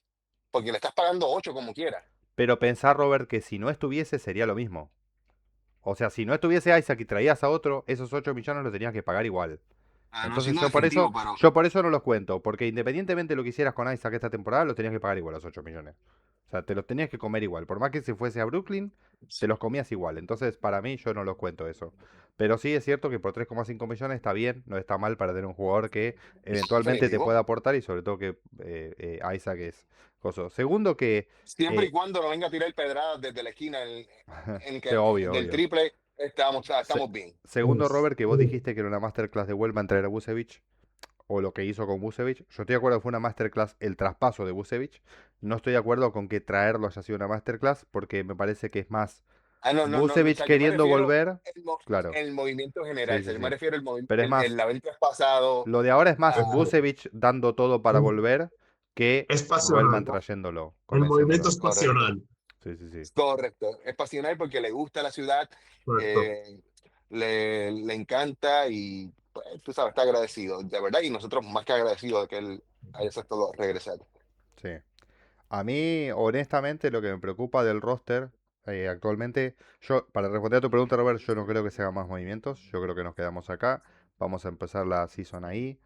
porque le estás pagando 8 como quiera. Pero pensar, Robert, que si no estuviese sería lo mismo. O sea, si no estuviese Isaac y traías a otro, esos 8 millones los tenías que pagar igual. Ah, no, Entonces siendo definitivo, pero yo por eso no los cuento, porque independientemente de lo que hicieras con Isaac esta temporada, los tenías que pagar igual los 8 millones. O sea, te los tenías que comer igual. Por más que se fuese a Brooklyn, te los comías igual. Entonces, para mí, yo no los cuento eso. Pero sí es cierto que por 3,5 millones está bien, no está mal para tener un jugador que eventualmente te definitivo. pueda aportar y sobre todo que Isaac es coso. Segundo que, Siempre y eh, cuando no venga a tirar pedradas desde la esquina sí, obvio, del obvio. triple, Se- estamos bien. segundo, Robert, que vos dijiste que era una masterclass de Wellman traer a Busevich, o lo que hizo con Busevich. Yo estoy de acuerdo que fue una masterclass el traspaso de Busevich. No estoy de acuerdo con que traerlo haya sido una masterclass, porque me parece que es más Ah, no, no, no, o Busevich sea, yo me queriendo refiero volver. Claro, el movimiento general, sí, o sea, sí, yo me sí. refiero Pero es más, el haber traspasado lo de ahora es más Es, Busevich dando todo para volver que es Wellman pasional. trayéndolo, El movimiento convenciéndolo. es correcto. pasional. Sí, sí, sí. Correcto, es pasional porque le gusta la ciudad, Correcto. eh, le encanta y pues, tú sabes, está agradecido, de verdad, y nosotros más que agradecidos de que él haya aceptado regresar. Sí. A mí, honestamente, lo que me preocupa del roster actualmente, yo, para responder a tu pregunta, Robert, yo no creo que se hagan más movimientos. Yo creo que nos quedamos acá. Vamos a empezar la season ahí.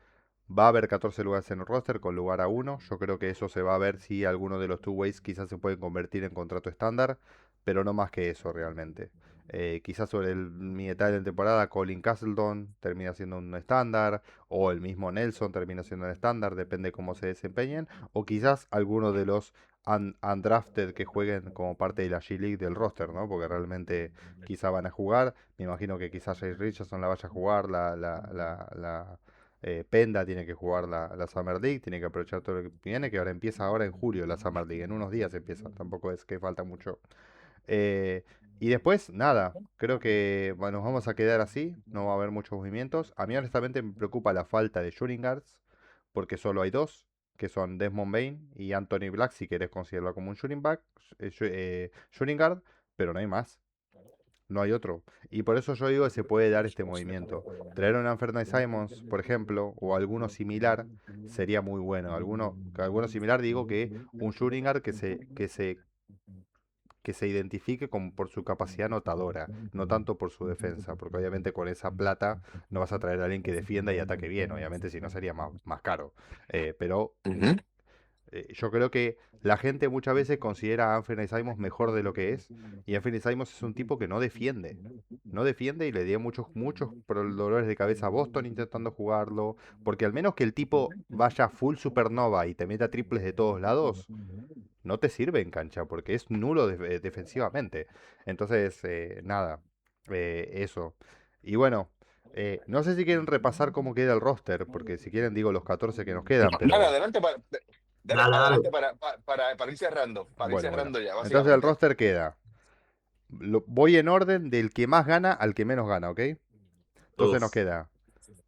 Va a haber 14 lugares en el roster con lugar a uno. Yo creo que eso se va a ver si alguno de los two-ways quizás se pueden convertir en contrato estándar, pero no más que eso realmente. Quizás sobre mi etapa de temporada, Colin Castleton termina siendo un estándar, o el mismo Nelson termina siendo un estándar, depende cómo se desempeñen, o quizás alguno de los undrafted que jueguen como parte de la G-League del roster, ¿no? Porque realmente quizás van a jugar. Me imagino que quizás Jay Richardson la vaya a jugar, Penda tiene que jugar la Summer League, tiene que aprovechar todo lo que viene, que ahora empieza ahora en julio la Summer League, en unos días empieza, tampoco es que falta mucho. Eh, y después, nada, creo que bueno, nos vamos a quedar así, no va a haber muchos movimientos. A mí honestamente me preocupa la falta de shooting guards, porque solo hay dos, que son Desmond Bain y Anthony Black, si querés considerarlo como un shooting guard, pero no hay más. No hay otro. Y por eso yo digo que se puede dar este movimiento. Traer a un Anthony Simons, por ejemplo, o alguno similar, sería muy bueno. Alguno similar digo que un shooting guard que se identifique por su capacidad anotadora, no tanto por su defensa, porque obviamente con esa plata no vas a traer a alguien que defienda y ataque bien, obviamente si no sería más caro. Pero Ujú. yo creo que la gente muchas veces considera a Anthony Simons mejor de lo que es, y Anthony Simons es un tipo que no defiende. No defiende y le dio muchos dolores de cabeza a Boston intentando jugarlo, porque al menos que el tipo vaya full supernova y te meta triples de todos lados, no te sirve en cancha, porque es nulo defensivamente. Entonces, nada, eso. Y bueno, no sé si quieren repasar cómo queda el roster, porque si quieren digo los 14 que nos quedan, Dale, pero... dale Dale, dale. adelante para ir Bueno, bueno. cerrando ya, Entonces el básicamente. roster queda. Voy en orden del que más gana al que menos gana, ¿ok? Entonces nos Uf. queda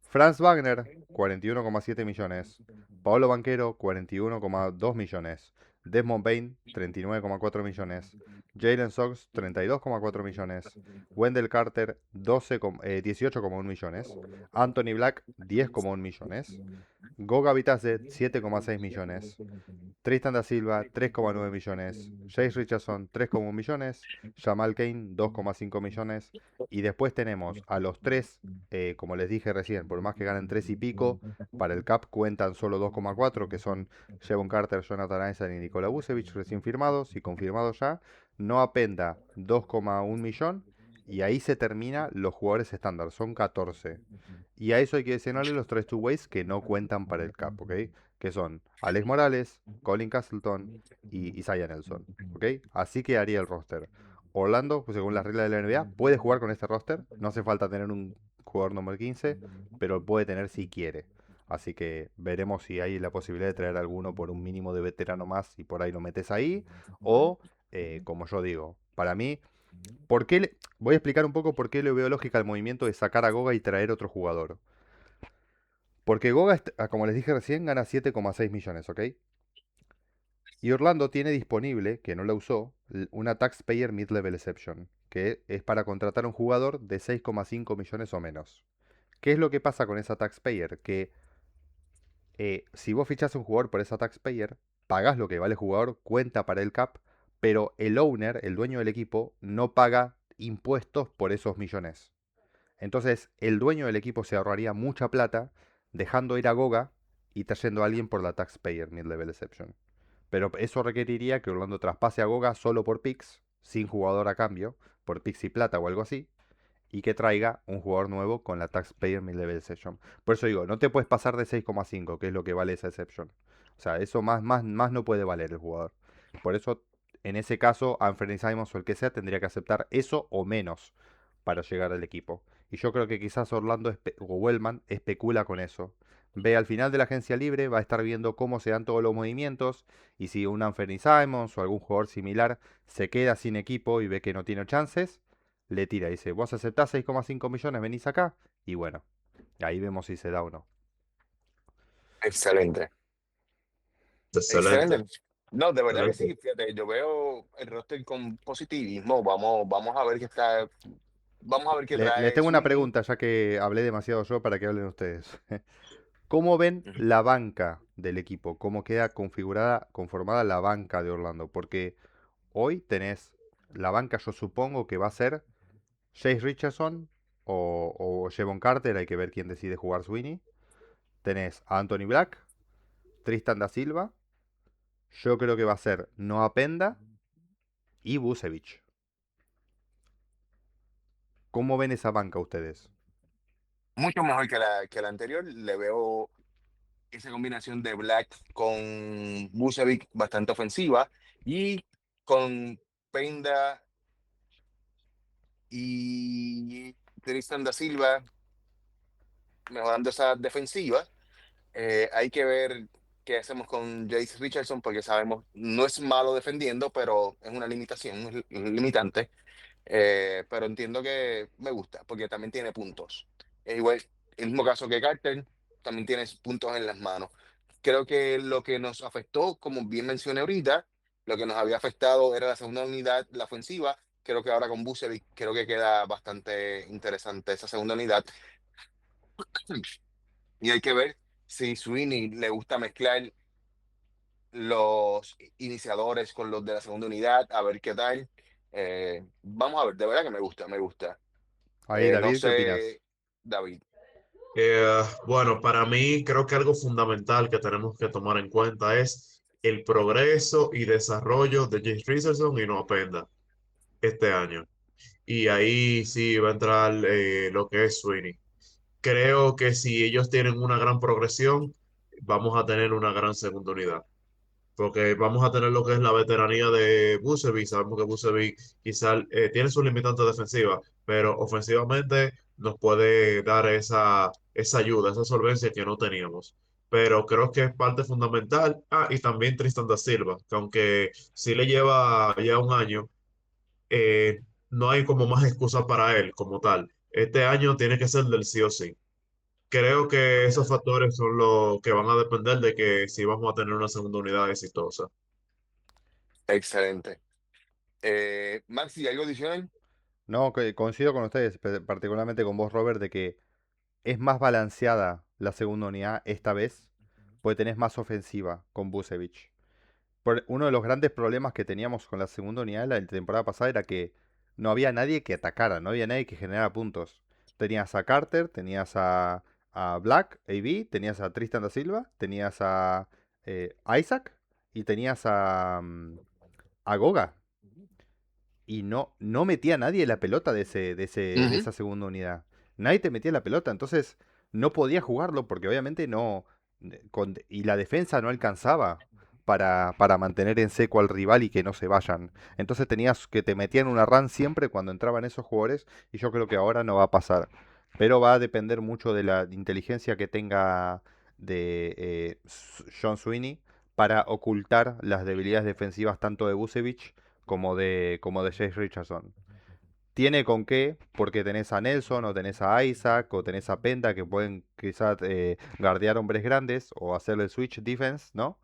Franz Wagner, 41,7 millones. Paolo Banquero, 41,2 millones. Desmond Bain, 39,4 millones. Jalen Sox, 32,4 millones. Wendell Carter, 18,1 millones. Anthony Black, 10,1 millones. Goga Bitadze, 7,6 millones. Tristan da Silva, 3,9 millones. Jace Richardson, 3,1 millones. Jamal Kane, 2,5 millones. Y después tenemos a los tres, como les dije recién, por más que ganen 3 y pico, para el cap cuentan solo 2,4, que son Jevon Carter, Jonathan Isaac y Nikola Vucevic, recién firmados y confirmados ya. Noah Penda, 2,1 millón. Y ahí se termina los jugadores estándar, son 14. Y a eso hay que adicionarle los tres two-ways que no cuentan para el cap, ¿ok? Que son Alex Morales, Colin Castleton y Isaiah Nelson, ¿ok? Así quedaría el roster. Orlando, pues según las reglas de la NBA, puede jugar con este roster. No hace falta tener un jugador número 15, pero puede tener si quiere. Así que veremos si hay la posibilidad de traer alguno por un mínimo de veterano más y por ahí lo metes ahí. O, como yo digo, para mí, voy a explicar un poco por qué le veo lógica al movimiento de sacar a Goga y traer otro jugador. Porque Goga, como les dije recién, gana 7,6 millones, ¿ok? Y Orlando tiene disponible, que no la usó, una Taxpayer Mid-Level Exception, que es para contratar a un jugador de 6,5 millones o menos. ¿Qué es lo que pasa con esa Taxpayer? Que si vos fichás a un jugador por esa Taxpayer, pagás lo que vale el jugador, cuenta para el cap, pero el owner, el dueño del equipo, no paga impuestos por esos millones. Entonces, el dueño del equipo se ahorraría mucha plata dejando ir a Goga y trayendo a alguien por la Taxpayer Mid-Level Exception. Pero eso requeriría que Orlando traspase a Goga solo por picks, sin jugador a cambio, por picks y plata o algo así, y que traiga un jugador nuevo con la Taxpayer Mid-Level Exception. Por eso digo, no te puedes pasar de 6,5, que es lo que vale esa exception. O sea, eso más no puede valer el jugador. Por eso, en ese caso, Anthony Simons o el que sea tendría que aceptar eso o menos para llegar al equipo. Y yo creo que quizás Orlando o Wellman especula con eso. Ve al final de la agencia libre, va a estar viendo cómo se dan todos los movimientos y si un Anthony Simons o algún jugador similar se queda sin equipo y ve que no tiene chances, le tira y dice, vos aceptás 6,5 millones, venís acá y bueno, ahí vemos si se da o no. Excelente, Excelente, excelente. No, de verdad que excelente. sí, fíjate, yo veo el roster con positivismo. Vamos a ver qué está, vamos a ver qué Les trae tengo una Sweeney. pregunta, ya que hablé demasiado yo para que hablen ustedes. ¿Cómo ven Ujú. la banca del equipo? ¿Cómo queda configurada, conformada la banca de Orlando? Porque hoy tenés la banca, yo supongo que va a ser Jace Richardson o Jevon Carter, hay que ver quién decide jugar Sweeney. Tenés a Anthony Black, Tristan da Silva, yo creo que va a ser Noah Penda y Vucevic. ¿Cómo ven esa banca ustedes? Mucho mejor que la anterior. Le veo esa combinación de Black con Vucevic bastante ofensiva y con Penda y Tristan da Silva mejorando esa defensiva. Hay que ver qué hacemos con Jace Richardson porque sabemos no es malo defendiendo, pero es una limitación, es limitante. Pero entiendo que me gusta porque también tiene puntos. Es igual, el mismo caso que Carter, también tienes puntos en las manos. Creo que lo que nos afectó, como bien mencioné ahorita, lo que nos había afectado era la segunda unidad, la ofensiva. Creo que ahora con Vucevic, creo que queda bastante interesante esa segunda unidad. Y hay que ver si Sweeney le gusta mezclar los iniciadores con los de la segunda unidad, a ver qué tal. Vamos a ver, de verdad que me gusta, me gusta. Ahí, No David, ¿qué opinas? sé, David. Bueno, para mí creo que algo fundamental que tenemos que tomar en cuenta es el progreso y desarrollo de James Richardson y Noah Penda este año. Y ahí sí va a entrar lo que es Sweeney. Creo que si ellos tienen una gran progresión, vamos a tener una gran segunda unidad. Porque vamos a tener lo que es la veteranía de Vucevic. Sabemos que Vucevic quizás tiene sus limitantes defensivas, pero ofensivamente nos puede dar esa ayuda, esa solvencia que no teníamos. Pero creo que es parte fundamental. Ah, y también Tristan da Silva, que aunque sí le lleva ya un año, no hay como más excusa para él como tal. Este año tiene que ser del sí o sí. Creo que esos factores son los que van a depender de que si vamos a tener una segunda unidad exitosa. Excelente. Maxi, ¿algo adicional? No, que coincido con ustedes, particularmente con vos, Robert, de que es más balanceada la segunda unidad esta vez, porque tenés más ofensiva con Vucevic. Uno de los grandes problemas que teníamos con la segunda unidad de la temporada pasada era que no había nadie que atacara, no había nadie que generara puntos. Tenías a Carter, tenías a Black, AB, tenías a Tristan da Silva, tenías a Isaac y tenías a Goga. Y no metía a nadie la pelota de Ujú. esa segunda unidad. Nadie te metía la pelota, entonces no podía jugarlo porque obviamente no. Y la defensa no alcanzaba para mantener en seco al rival y que no se vayan. Entonces tenías que te metían una run siempre cuando entraban esos jugadores y yo creo que ahora no va a pasar. Pero va a depender mucho de la inteligencia que tenga de John Sweeney para ocultar las debilidades defensivas tanto de Vucevic como de Jay Richardson. Tiene con qué, porque tenés a Nelson, o tenés a Isaac, o tenés a Penta, que pueden quizás guardear hombres grandes, o hacerle switch defense, ¿no?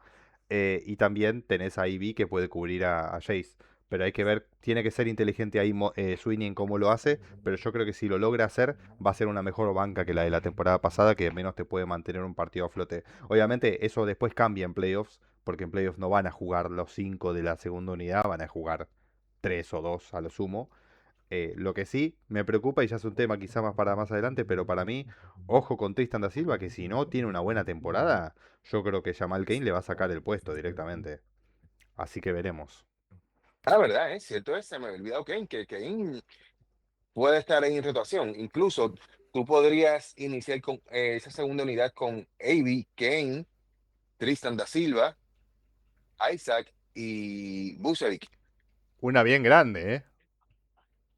Y también tenés a Ivy que puede cubrir a Jace. Pero hay que ver, tiene que ser inteligente ahí Sweeney en cómo lo hace, pero yo creo que si lo logra hacer, va a ser una mejor banca que la de la temporada pasada, que al menos te puede mantener un partido a flote. Obviamente eso después cambia en playoffs, porque en playoffs no van a jugar los 5 de la segunda unidad, van a jugar 3 o 2 a lo sumo. Lo que sí me preocupa, y ya es un tema quizá más para más adelante, pero para mí, ojo con Tristan da Silva, que si no tiene una buena temporada, yo creo que Jamal Kane le va a sacar el puesto directamente. Así que veremos. Ah, verdad, es cierto, se me había olvidado que Kane puede estar en rotación. Incluso tú podrías iniciar con esa segunda unidad con AB, Kane, Tristan da Silva, Isaac y Bucevic. Una bien grande, ¿eh?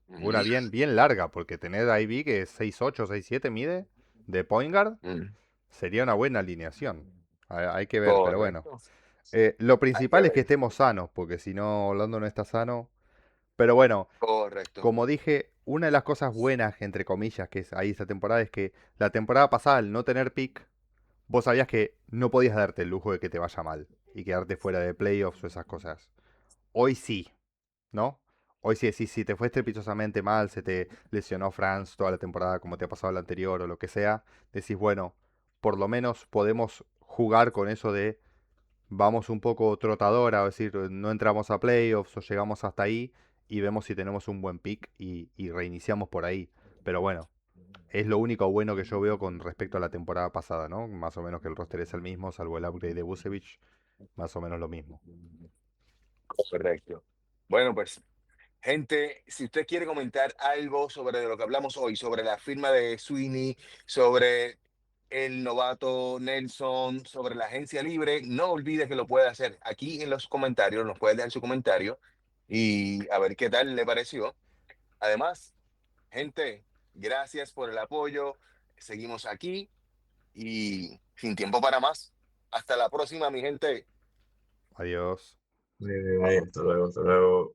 Una Ujú, bien larga, porque tener a Ivy que es 6'8, 6'7 mide, de point guard, ujú. sería una buena alineación. Hay que ver, pero bueno. Correcto. Lo Hay que principal es que ver. estemos sanos, porque si no, Orlando no está sano. Pero bueno, Correcto. como dije, una de las cosas buenas, entre comillas, que es ahí esta temporada es que la temporada pasada, al no tener pick, vos sabías que no podías darte el lujo de que te vaya mal y quedarte fuera de playoffs o esas cosas. Hoy sí, ¿no? Hoy sí, si te fue estrepitosamente mal, se te lesionó Franz toda la temporada como te ha pasado la anterior o lo que sea, decís, bueno, por lo menos podemos jugar con eso de vamos un poco trotadora, es decir, no entramos a playoffs o llegamos hasta ahí y vemos si tenemos un buen pick y reiniciamos por ahí. Pero bueno, es lo único bueno que yo veo con respecto a la temporada pasada, ¿no? Más o menos que el roster es el mismo, salvo el upgrade de Vucevic, más o menos lo mismo. Correcto. Bueno, pues, gente, si usted quiere comentar algo sobre lo que hablamos hoy, sobre la firma de Sweeney, sobre el novato Nelson, sobre la agencia libre, no olvide que lo puede hacer aquí en los comentarios, nos puede dejar su comentario y a ver qué tal le pareció. Además, gente, gracias por el apoyo. Seguimos aquí y sin tiempo para más. Hasta la próxima, mi gente. Adiós. Hasta luego, hasta luego.